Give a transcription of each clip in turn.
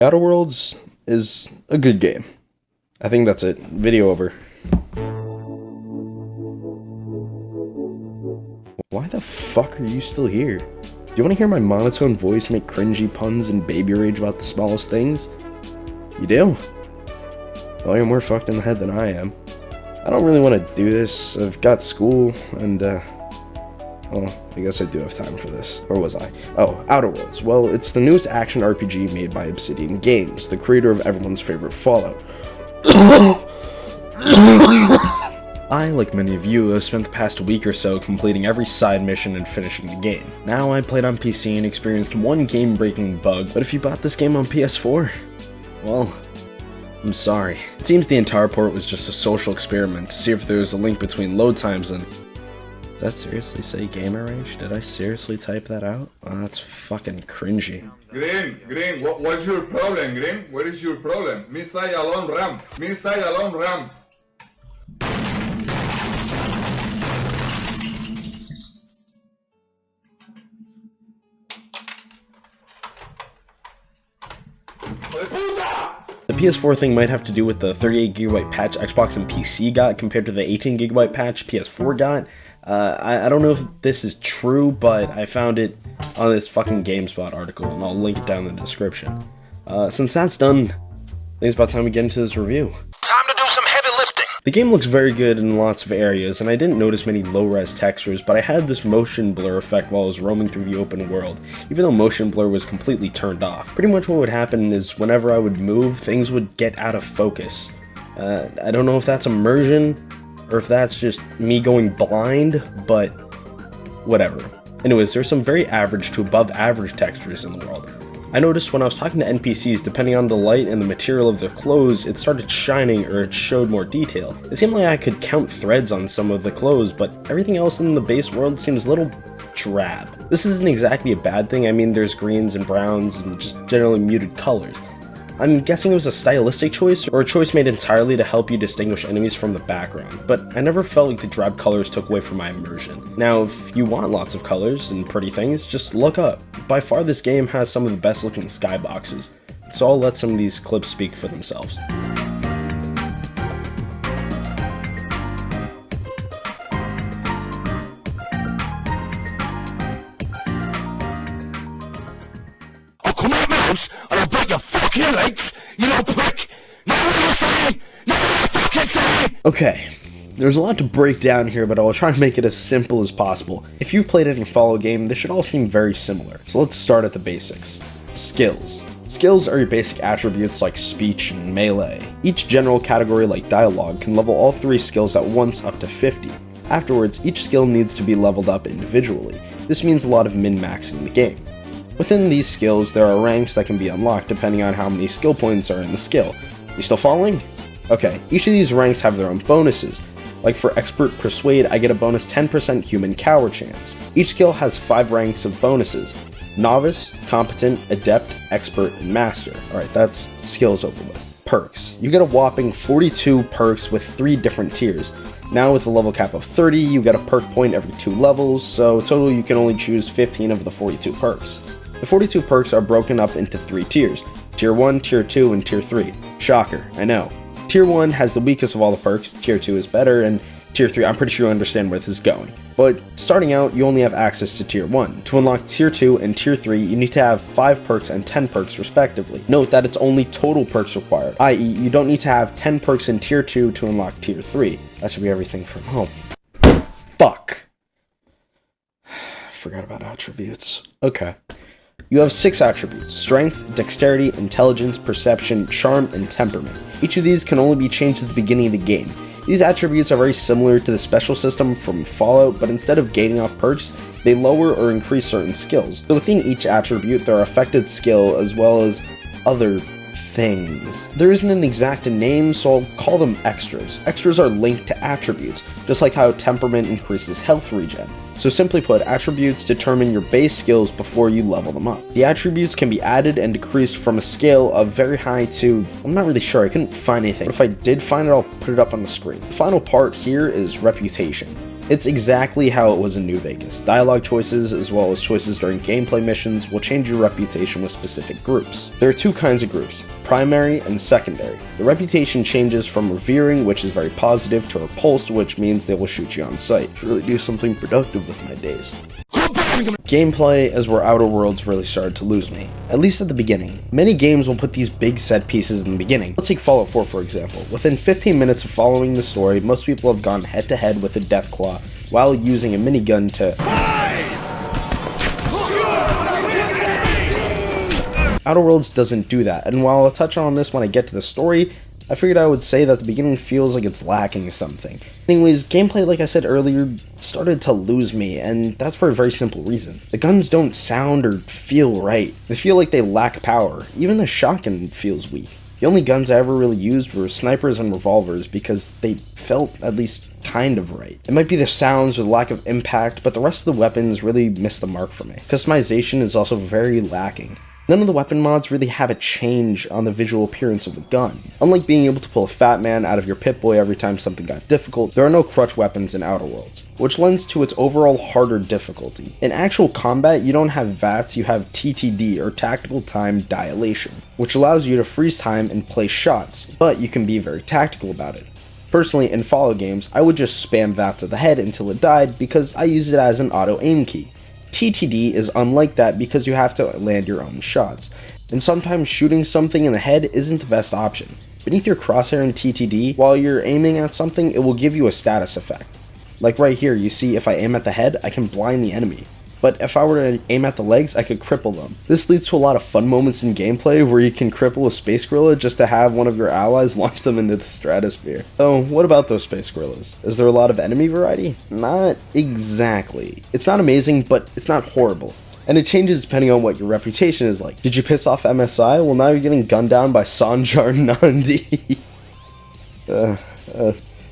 Outer Worlds is a good game. I think that's it. Video over. Why the fuck are you still here? Do you want to hear my monotone voice make cringy puns and baby rage about the smallest things? You do? Well, you're more fucked in the head than I am. I don't really want to do this. I've got school, and, well, I guess I do have time for this. Or was I? Oh, Outer Worlds. Well, it's the newest action RPG made by Obsidian Games, the creator of everyone's favorite Fallout. I, like many of you, have spent the past week or so completing every side mission and finishing the game. Now, I played on PC and experienced one game-breaking bug, but if you bought this game on PS4, well, I'm sorry. It seems the entire port was just a social experiment to see if there was a link between load times and... Did that seriously say gamer rage? Did I seriously type that out? Oh, that's fucking cringy. Green, what's your problem, Green? What is your problem? Missile alone ramp. Missile alone ramp. The PS4 thing might have to do with the 38GB patch Xbox and PC got compared to the 18GB patch PS4 got. I don't know if this is true, but I found it on this fucking Gamespot article, and I'll link it down in the description. Since that's done, I think it's about time we get into this review. Time to do some heavy lifting! The game looks very good in lots of areas, and I didn't notice many low-res textures, but I had this motion blur effect while I was roaming through the open world, even though motion blur was completely turned off. Pretty much what would happen is whenever I would move, things would get out of focus. I don't know if that's immersion, or if that's just me going blind, but whatever. Anyways, there's some very average to above average textures in the world. I noticed when I was talking to NPCs, depending on the light and the material of their clothes, it started shining or it showed more detail. It seemed like I could count threads on some of the clothes, but everything else in the base world seems a little drab. This isn't exactly a bad thing. I mean, there's greens and browns and just generally muted colors. I'm guessing it was a stylistic choice, or a choice made entirely to help you distinguish enemies from the background, but I never felt like the drab colors took away from my immersion. Now, if you want lots of colors and pretty things, just look up. By far, this game has some of the best looking skyboxes, so I'll let some of these clips speak for themselves. Oh, come on, mouse, and I'll break your fucking legs, you little prick! Okay, there's a lot to break down here, but I'll try to make it as simple as possible. If you've played any Fallout game, this should all seem very similar. So let's start at the basics. Skills. Skills are your basic attributes like speech and melee. Each general category like dialogue can level all 3 skills at once up to 50. Afterwards, each skill needs to be leveled up individually. This means a lot of min-maxing the game. Within these skills, there are ranks that can be unlocked depending on how many skill points are in the skill. You still following? Okay, each of these ranks have their own bonuses. Like for Expert Persuade, I get a bonus 10% Human Cower chance. Each skill has 5 ranks of bonuses: Novice, Competent, Adept, Expert, and Master. Alright, that's skills over with. Perks. You get a whopping 42 perks with 3 different tiers. Now with a level cap of 30, you get a perk point every 2 levels, so total you can only choose 15 of the 42 perks. The 42 perks are broken up into 3 tiers: Tier 1, Tier 2, and Tier 3. Shocker, I know. Tier 1 has the weakest of all the perks, Tier 2 is better, and Tier 3, I'm pretty sure you understand where this is going. But starting out, you only have access to Tier 1. To unlock Tier 2 and Tier 3, you need to have 5 perks and 10 perks respectively. Note that it's only total perks required, i.e. you don't need to have 10 perks in Tier 2 to unlock Tier 3. That should be everything from home. Fuck. Forgot about attributes. Okay. You have 6 attributes: Strength, Dexterity, Intelligence, Perception, Charm, and Temperament. Each of these can only be changed at the beginning of the game. These attributes are very similar to the special system from Fallout, but instead of gating off perks, they lower or increase certain skills. So within each attribute, there are affected skill as well as other things. There isn't an exact name, so I'll call them extras. Extras are linked to attributes, just like how temperament increases health regen. So simply put, attributes determine your base skills before you level them up. The attributes can be added and decreased from a scale of very high to, I'm not really sure, I couldn't find anything, but if I did find it, I'll put it up on the screen. The final part here is reputation. It's exactly how it was in New Vegas. Dialogue choices, as well as choices during gameplay missions, will change your reputation with specific groups. There are two kinds of groups, primary and secondary. The reputation changes from revering, which is very positive, to repulsed, which means they will shoot you on sight. Should really do something productive with my days. Gameplay is where Outer Worlds really started to lose me, at least at the beginning. Many games will put these big set pieces in the beginning. Let's take Fallout 4 for example. Within 15 minutes of following the story, most people have gone head to head with a Deathclaw while using a minigun to Outer Worlds doesn't do that, and while I'll touch on this when I get to the story, I figured I would say that the beginning feels like it's lacking something. Anyways, gameplay, like I said earlier, started to lose me, and that's for a very simple reason. The guns don't sound or feel right. They feel like they lack power. Even the shotgun feels weak. The only guns I ever really used were snipers and revolvers because they felt at least kind of right. It might be the sounds or the lack of impact, but the rest of the weapons really missed the mark for me. Customization is also very lacking. None of the weapon mods really have a change on the visual appearance of the gun. Unlike being able to pull a fat man out of your Pip-Boy every time something got difficult, there are no crutch weapons in Outer Worlds, which lends to its overall harder difficulty. In actual combat, you don't have VATS, you have TTD, or Tactical Time Dilation, which allows you to freeze time and place shots, but you can be very tactical about it. Personally, in Fallout games, I would just spam VATS at the head until it died because I use it as an auto aim key. TTD is unlike that because you have to land your own shots, and sometimes shooting something in the head isn't the best option. Beneath your crosshair in TTD, while you're aiming at something, it will give you a status effect. Like right here, you see if I aim at the head, I can blind the enemy. But if I were to aim at the legs, I could cripple them. This leads to a lot of fun moments in gameplay where you can cripple a space gorilla just to have one of your allies launch them into the stratosphere. So what about those space gorillas? Is there a lot of enemy variety? Not exactly. It's not amazing, but it's not horrible. And it changes depending on what your reputation is like. Did you piss off MSI? Well, now you're getting gunned down by Sanjar Nandi.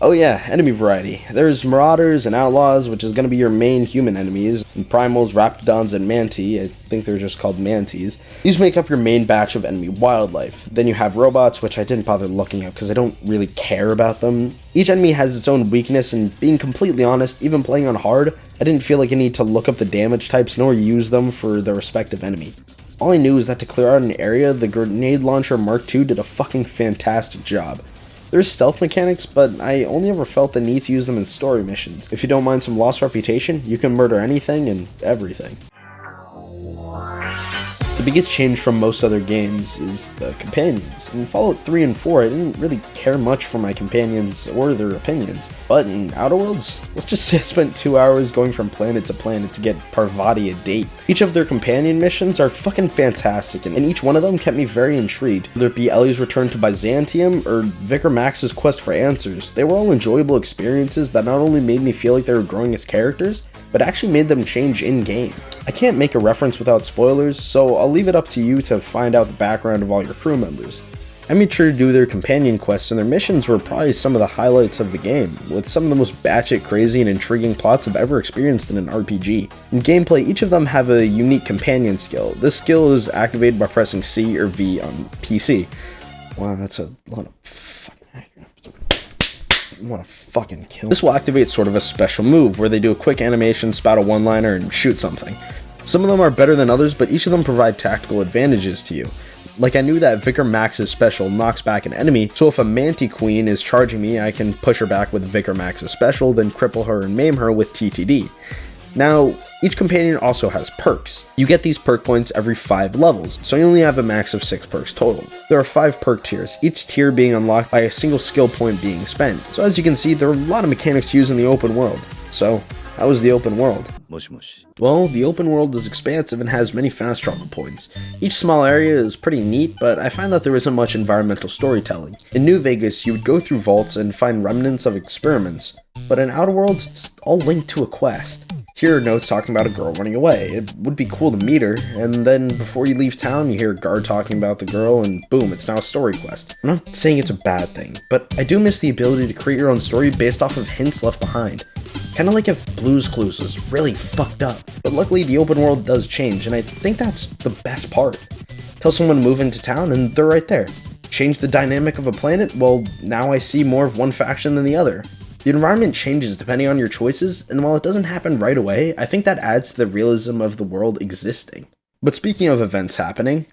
Oh yeah, enemy variety. There's Marauders and Outlaws, which is going to be your main human enemies, and Primals, Raptidons, and Manti. I think they're just called Mantis. These make up your main batch of enemy wildlife. Then you have robots, which I didn't bother looking at because I don't really care about them. Each enemy has its own weakness, and being completely honest, even playing on hard, I didn't feel like I need to look up the damage types nor use them for the respective enemy. All I knew is that to clear out an area, the Grenade Launcher Mark II did a fucking fantastic job. There's stealth mechanics, but I only ever felt the need to use them in story missions. If you don't mind some lost reputation, you can murder anything and everything. The biggest change from most other games is the companions. In Fallout 3 and 4, I didn't really care much for my companions or their opinions. But in Outer Worlds, let's just say I spent 2 hours going from planet to planet to get Parvati a date. Each of their companion missions are fucking fantastic, and each one of them kept me very intrigued. Whether it be Ellie's return to Byzantium or Vicar Max's quest for answers, they were all enjoyable experiences that not only made me feel like they were growing as characters, but actually made them change in-game. I can't make a reference without spoilers, so I'll leave it up to you to find out the background of all your crew members. I made sure to do their companion quests, and their missions were probably some of the highlights of the game, with some of the most batshit crazy and intriguing plots I've ever experienced in an RPG. In gameplay, each of them have a unique companion skill. This skill is activated by pressing C or V on PC. Wow, that's a lot of want to fucking kill. This will activate sort of a special move where they do a quick animation, spout a one-liner, and shoot something. Some of them are better than others, but each of them provide tactical advantages to you. Like I knew that Vicar Max's special knocks back an enemy, so if a Manti Queen is charging me, I can push her back with Vicar Max's special, then cripple her and maim her with TTD. Now, each companion also has perks. You get these perk points every 5 levels, so you only have a max of 6 perks total. There are 5 perk tiers, each tier being unlocked by a single skill point being spent. So as you can see, there are a lot of mechanics used in the open world. So, how is the open world? Well, the open world is expansive and has many fast travel points. Each small area is pretty neat, but I find that there isn't much environmental storytelling. In New Vegas, you would go through vaults and find remnants of experiments, but in Outer Worlds, it's all linked to a quest. Here are notes talking about a girl running away. It would be cool to meet her, and then before you leave town, you hear a guard talking about the girl, and boom, it's now a story quest. I'm not saying it's a bad thing, but I do miss the ability to create your own story based off of hints left behind. Kinda like if Blue's Clues was really fucked up. But luckily, the open world does change, and I think that's the best part. Tell someone to move into town, and they're right there. Change the dynamic of a planet? Well, now I see more of one faction than the other. The environment changes depending on your choices, and while it doesn't happen right away, I think that adds to the realism of the world existing. But speaking of events happening,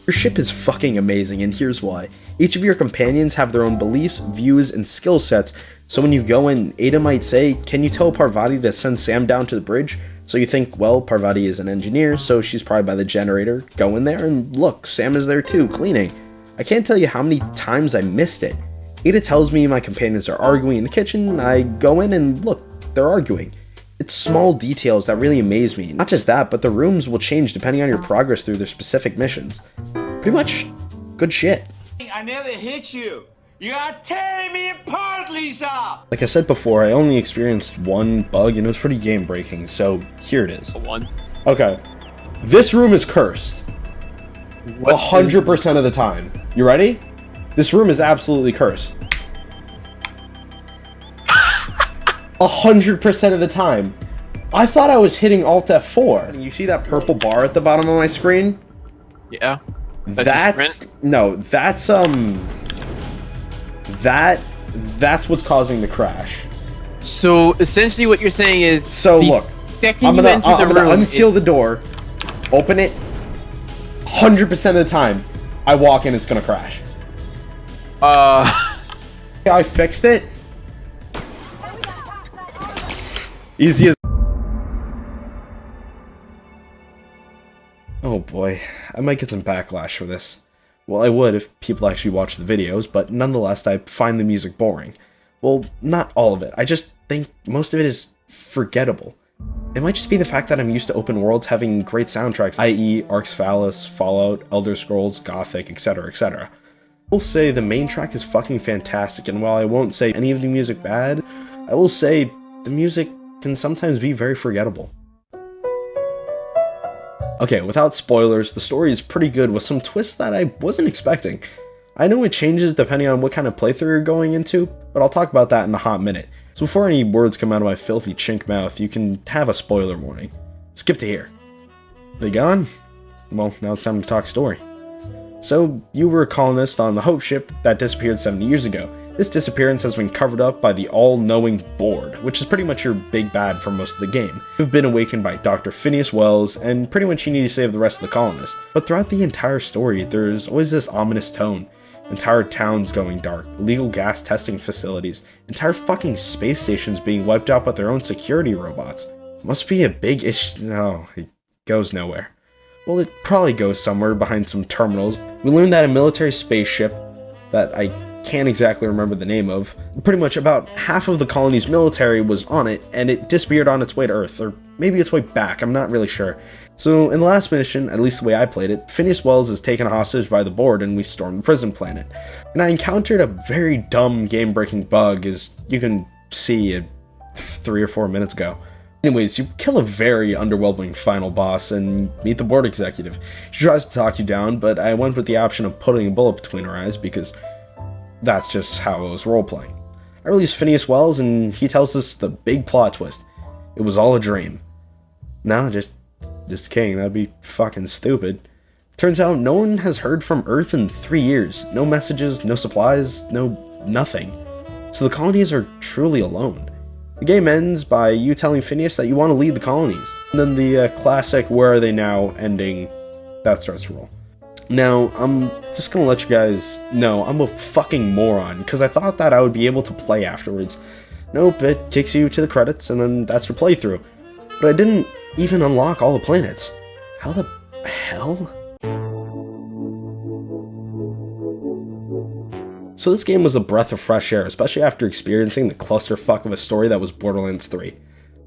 your ship is fucking amazing, and here's why. Each of your companions have their own beliefs, views, and skill sets, so when you go in, Ada might say, "Can you tell Parvati to send Sam down to the bridge?" So you think, well, Parvati is an engineer, so she's probably by the generator. Go in there, and look, Sam is there too, cleaning. I can't tell you how many times I missed it. Ada tells me my companions are arguing in the kitchen, I go in and look, they're arguing. It's small details that really amaze me. Not just that, but the rooms will change depending on your progress through their specific missions. Pretty much good shit. I never hit you. You are tearing me apart, Lisa! Like I said before, I only experienced one bug and it was pretty game breaking, so here it is. Once. Okay. This room is cursed. 100% of the time. You ready? This room is absolutely cursed. 100% of the time. I thought I was hitting Alt F4. You see that purple bar at the bottom of my screen? Yeah. That's what's causing the crash. So essentially what you're saying is, so look, I'm gonna unseal the door, open it. 100% of the time, I walk in, it's gonna crash. I fixed it. Easy as. Oh boy, I might get some backlash for this. Well, I would if people actually watch the videos, but nonetheless, I find the music boring. Well, not all of it. I just think most of it is forgettable. It might just be the fact that I'm used to open worlds having great soundtracks, i.e. Arx Phalos, Fallout, Elder Scrolls, Gothic, etc, etc. I will say the main track is fucking fantastic, and while I won't say any of the music bad, I will say the music can sometimes be very forgettable. Okay, without spoilers, the story is pretty good with some twists that I wasn't expecting. I know it changes depending on what kind of playthrough you're going into, but I'll talk about that in a hot minute. So before any words come out of my filthy chink mouth, you can have a spoiler warning. Skip to here. They gone? Well, now it's time to talk story. So, you were a colonist on the Hope ship that disappeared 70 years ago. This disappearance has been covered up by the all-knowing Board, which is pretty much your big bad for most of the game. You've been awakened by Dr. Phineas Wells, and pretty much you need to save the rest of the colonists. But throughout the entire story, there's always this ominous tone. Entire towns going dark, illegal gas testing facilities, entire fucking space stations being wiped out by their own security robots. Must be a big issue. No, it goes nowhere. Well, it probably goes somewhere behind some terminals. We learned that a military spaceship that I can't exactly remember the name of, pretty much about half of the colony's military was on it, and it disappeared on its way to Earth, or maybe its way back, I'm not really sure. So in the last mission, at least the way I played it, Phineas Wells is taken hostage by the Board and we storm the prison planet. And I encountered a very dumb game-breaking bug, as you can see 3 or 4 minutes ago. Anyways, you kill a very underwhelming final boss and meet the Board executive. She tries to talk you down, but I went with the option of putting a bullet between her eyes because that's just how I was role-playing. I release Phineas Wells and he tells us the big plot twist. It was all a dream. No, just kidding, that'd be fucking stupid. Turns out no one has heard from Earth in 3 years. No messages, no supplies, no nothing. So the colonies are truly alone. The game ends by you telling Phineas that you want to lead the colonies. And then the classic "where are they now" ending, that starts to roll. Now, I'm just gonna let you guys know I'm a fucking moron, because I thought that I would be able to play afterwards. Nope, it kicks you to the credits and then that's your playthrough. But I didn't even unlock all the planets. How the hell? So this game was a breath of fresh air, especially after experiencing the clusterfuck of a story that was Borderlands 3.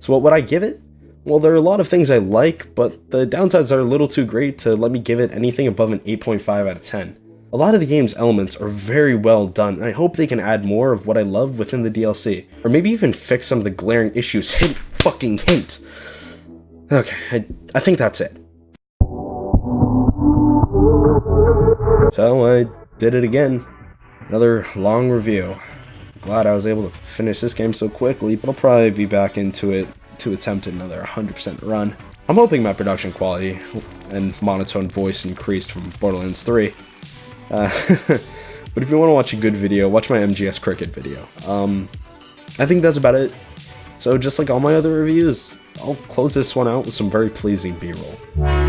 So what would I give it? Well, there are a lot of things I like, but the downsides are a little too great to let me give it anything above an 8.5 out of 10. A lot of the game's elements are very well done, and I hope they can add more of what I love within the DLC. Or maybe even fix some of the glaring issues. Hint. Okay, I think that's it. So I did it again. Another long review. Glad I was able to finish this game so quickly, but I'll probably be back into it to attempt another 100% run. I'm hoping my production quality and monotone voice increased from Borderlands 3. But if you want to watch a good video, watch my MGS Cricket video. I think that's about it. So just like all my other reviews, I'll close this one out with some very pleasing B-roll.